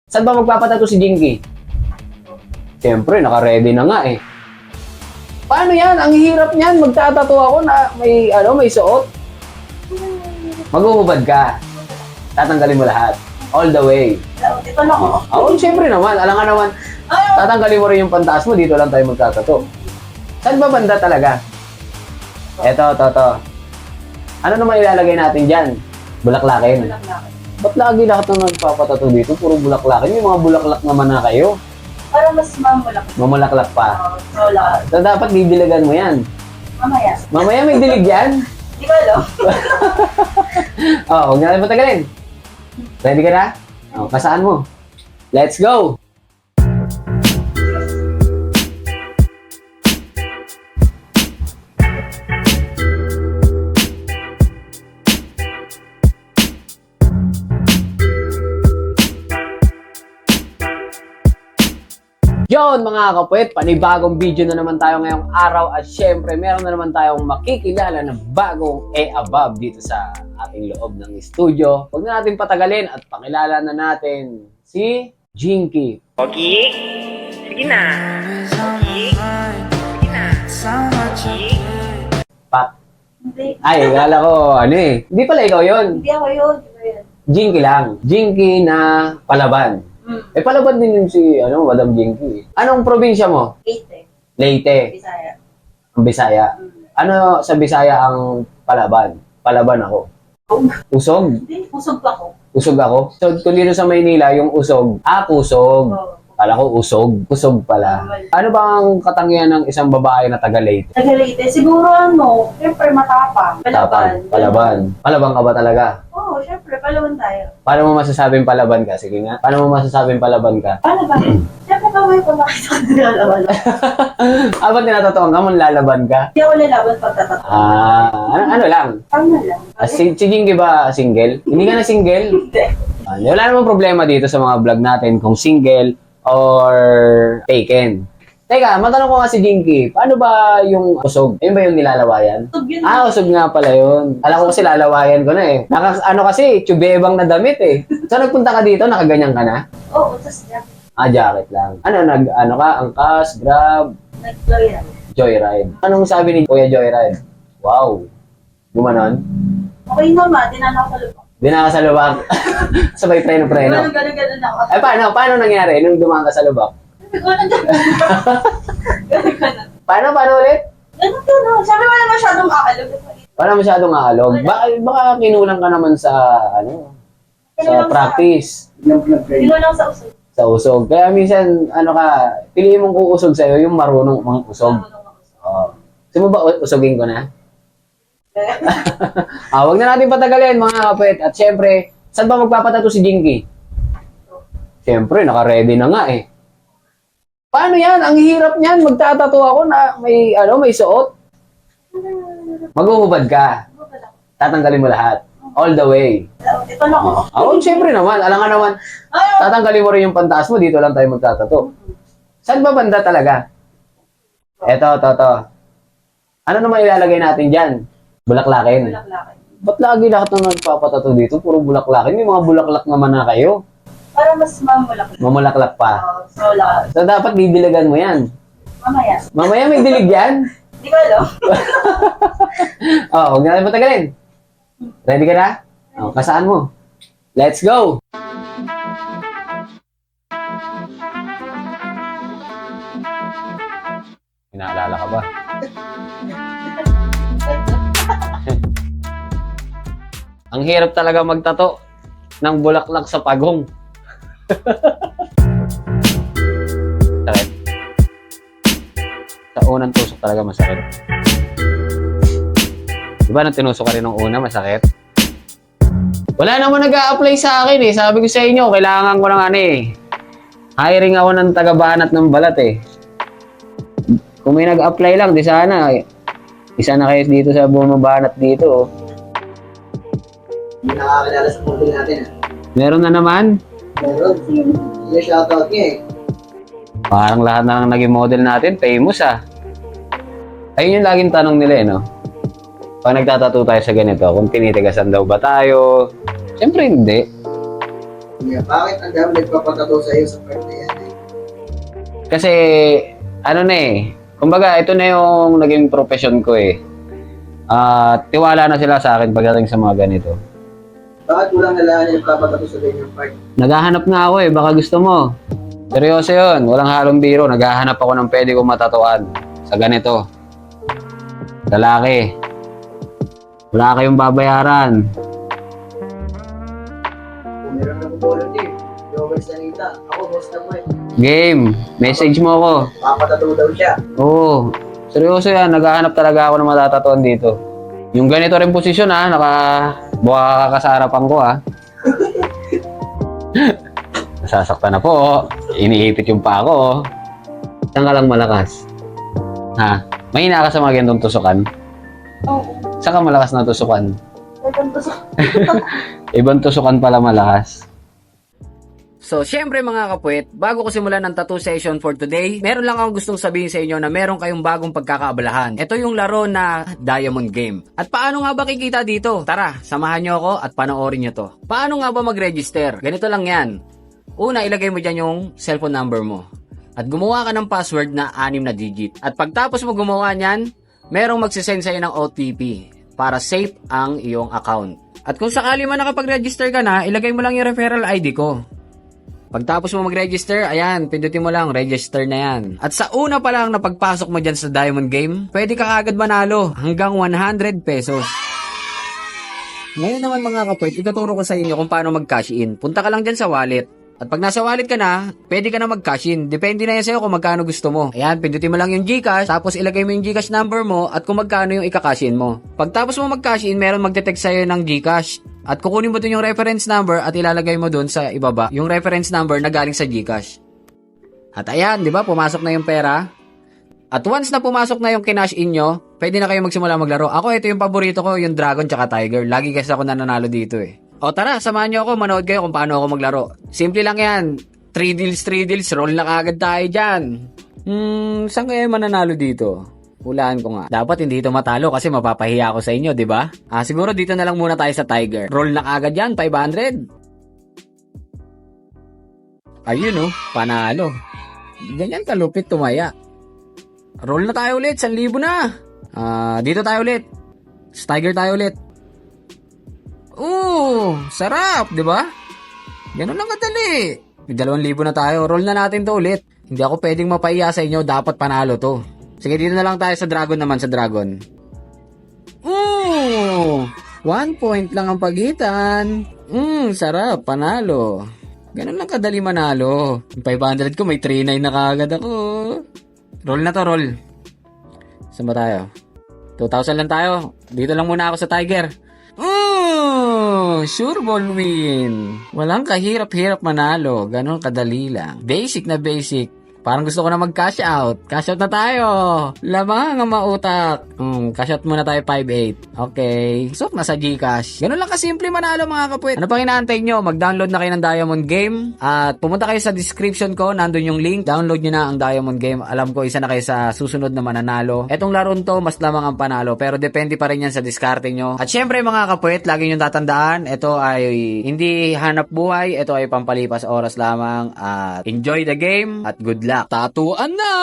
Saan ba magpapatato si Jinky? Siyempre, naka-ready na nga eh. Paano yan? Ang hirap niyan. Magtatato ako na may suot. Maghuhubad ka. Tatanggalin mo lahat. All the way. Ito na ako. Oo, siyempre naman. Alam nga naman, tatanggalin mo rin yung pantaas mo. Dito lang tayo magtatato. Saan ba banda talaga? Eto. Ano naman ilalagay natin dyan? Bulaklakin. Bulaklakin. Ba't lagi lahat ng nagpapatato dito? Puro bulaklakin. May mga bulaklak naman na kayo. Para mas mamulak. Mamulaklak pa. Wala. So, dapat didiligan mo yan. Mamaya. Mamaya may dilig yan. Di ko alam. Huwag na natin patagalin. Ready ka na? Kasaan mo? Let's go! Yon mga kapwet, panibagong video na naman tayo ngayong araw at syempre meron na naman tayong makikilala na bagong above dito sa ating loob ng studio. Huwag na natin patagalin at pakilala na natin si Jinky. Okay? Sige na. Okay? Sige na. Okay? Pat. Hindi. Ay, akala ko Hindi pala ikaw yon. Hindi ako yun. Di ba yun? Jinky lang. Jinky na Palaban. Palaban din yun si Madam Jinky. Anong probinsya mo? Leyte. Leyte. Bisaya. Ang Bisaya. Ano sa Bisaya ang Palaban? Palaban ako. Usog? Hindi, pusog pa ko. Usog ako? So, kung dito sa Maynila, yung usog. Pusog. Kala ko usog. Usog pala. Ano ba ang katangian ng isang babae na taga Leyte? Taga Leyte, siguro siyempre matapang. Palaban. Palaban. Palaban ka ba talaga? Oo, siyempre, palaban tayo. Paano mo masasabing palaban ka? Sige nga. Paano mo masasabing palaban ka? Paano ba? Siyempre, kaway ko makita ko nilalaban. Ba't tinatatuan ka? Lalaban ka? Hindi ako lalaban pagkatato. Ano lang? Tama lang. Si Jinky ba single? Hindi ka na single? Hindi. Wala namang problema dito sa mga vlog natin kung single or taken. Teka, matanong ko nga si Jinky, paano ba yung usog? Ayun ba yung nilalawayan? Usog yun. Usog nga pala yun. Alam ko kasi lalawayan ko na eh. Kasi, tubebang na damit eh. So nagpunta ka dito, nakaganyan ka na? Oo, tapos Jacket lang. Angkas, Grab, nag-joyride. Joyride. Anong sabi ni Kuya Joyride? Wow. Gumanon? Okay naman, dinala ko sa lubak. Di na ka sa lubak. Sabay preno-preno. Ganun ako. Eh, paano nangyari nung dumaan ka sa lubak? Ganun. Paano ulit? Ganun. Sabi mo na masyadong aalog. Wala masyadong aalog. Baka kinulang ka naman sa, sa practice. Kinulang sa usog. Sa usog. Kaya minsan, piliin mong kuusog sa'yo yung marunong mang usog. Gusto mo ba usogin ko na? Huwag na natin patagalin mga kapet. At syempre, saan ba magpapatato si Jinky? Syempre, naka-ready na nga eh. Paano yan? Ang hirap niyan. Magtatato ako na may suot. Maghuhubad ka. Tatanggalin mo lahat. All the way. Ito na ako. Syempre naman. Alam nga naman, tatanggalin mo rin yung pantaas mo. Dito lang tayo magtatato. Saan ba banda talaga? Eto. Ano naman ilalagay natin dyan? Bulaklakin. Ba't lagi lahat ng nagpapatato dito? Puro bulaklakin. May mga bulaklak naman na kayo. Para mas mamulak. Mamulaklak pa. Wala. So, dapat didiligan mo yan. Mamaya. Mamaya may dilig yan. Hindi ko alam. Huwag na natin patagalin. Ready ka na? Kasaan mo? Let's go! Inaalala ka ba? Ang hirap talaga magtato ng bulaklak sa pagong. Sakit. Sa unang tusok talaga masakit. Diba nang tinusok ka rin nung una, masakit? Wala naman nag-a-apply sa akin eh. Sabi ko sa inyo, kailangan ko ng hiring ako ng taga-banat ng balat eh. Kung may nag-apply lang, di sana. Isa na kayo dito sa bumabanat dito. Hindi nakakilala sa model natin. Meron na naman. Meron. Yung shoutout niya eh. Parang lahat na ng naging model natin, famous Ayun yung laging tanong nila no? Pag nagtatato tayo sa ganito, kung tinitigasan daw ba tayo? Siyempre hindi. Hindi niya. Bakit ang dami nagpapatato sa iyo sa part na yan eh? Kasi, ano na eh, kumbaga, ito na yung naging profession ko eh. Tiwala na sila sa akin pagdating sa mga ganito. Bakit walang nalaan yung nagpapatato sa ganyang part? Naghahanap nga ako eh, baka gusto mo. Seryoso yun, walang halong biro. Naghahanap ako ng pwede kong matatuan sa ganito. Lalaki. Wala kayong babayaran. Kung meron na volunteer, Joel Sanita, ako boss na mo eh. Game, message mo ako. Papatato daw siya. Oo, seryoso yan. Naghahanap talaga ako ng matatatuan dito. Yung ganito rin posisyon ha, buka ka sa harapan ko ha. Nasasaktan na po. Iniipit yung pa ako. Saan ka lang malakas? Ha? Mahina ka sa mga ganitong tusukan? Oo. Saan ka malakas na tusukan? Ay, ganito sa... Ibang tusukan pala malakas. So, syempre mga kapwet, bago ko simulan ng tattoo session for today, meron lang akong gustong sabihin sa inyo na meron kayong bagong pagkakaabalahan. Ito yung laro na Diamond Game. At paano nga ba kikita dito? Tara, samahan nyo ako at panoorin nyo to. Paano nga ba mag-register? Ganito lang yan. Una, ilagay mo dyan yung cellphone number mo. At gumawa ka ng password na 6 na digit. At pagtapos mo gumawa niyan, merong magsisend sa'yo ng OTP para safe ang iyong account. At kung sakali man nakapag-register ka na, ilagay mo lang yung referral ID ko. Pagtapos mo mag-register, ayan, pindutin mo lang, register na yan. At sa una pa lang na pagpasok mo dyan sa Diamond Game, pwede ka agad manalo hanggang 100 pesos. Ngayon naman mga kapwet, ituturo ko sa inyo kung paano mag-cash in. Punta ka lang dyan sa wallet. At pag nasa wallet ka na, pwede ka na mag-cash in. Depende na yan sa'yo kung magkano gusto mo. Ayan, pindutin mo lang yung GCash, tapos ilagay mo yung GCash number mo at kung magkano yung ika-cash in mo. Pagtapos mo mag-cash in, meron magte-text sa'yo ng GCash. At kukunin mo dun yung reference number at ilalagay mo dun sa ibaba yung reference number na galing sa GCash. At ayan, di ba, pumasok na yung pera. At once na pumasok na yung kinash in nyo, pwede na kayo magsimula maglaro. Ako, ito yung paborito ko, yung Dragon tsaka Tiger. Lagi kasi ako nananalo dito eh. O tara, samahan nyo ako, manood kayo kung paano ako maglaro. Simple lang yan. 3 deals, roll na kagad tayo dyan. Saan kayo mananalo dito? Hulaan ko nga. Dapat hindi ito matalo kasi mapapahiya ako sa inyo, di ba? Siguro dito na lang muna tayo sa Tiger. Roll na kagad yan, 500. Ayun oh, panalo. Ganyan kalupit tumaya. Roll na tayo ulit, 1,000 na. Dito tayo ulit. Sa Tiger tayo ulit. Sarap, di ba? Ganun lang kadali. May 2,000 na tayo. Roll na natin to ulit. Hindi ako pwedeng mapaiya sa inyo, dapat panalo to. Sige, dito na lang tayo sa Dragon naman, sa Dragon. 1 point lang ang pagitan. Sarap, panalo. Ganun lang kadali manalo. Yung 500 ko, may 3,900 na kagad ako. Roll na to, roll. Saan ba tayo? 2,000 lang tayo. Dito lang muna ako sa Tiger. Sure ball win. Walang kahirap-hirap manalo. Ganun kadali lang. Basic na basic. Parang gusto ko na mag-cash out. Cash out na tayo. Lamang ang mautak. Cash out muna tayo 5,800. Okay. So, nasa GCash. Ganun lang kasimple manalo mga kapwet. Ano pang inaantay nyo? Mag-download na kayo ng Diamond Game. At pumunta kayo sa description ko. Nandun yung link. Download nyo na ang Diamond Game. Alam ko, isa na kayo sa susunod na mananalo. Etong laron to, mas lamang ang panalo. Pero depende pa rin yan sa diskarte nyo. At syempre mga kapwet, lagi nyo tatandaan, ito ay hindi hanap buhay. Ito ay pampalipas oras lamang. At enjoy the game. At good luck. Tatuan na!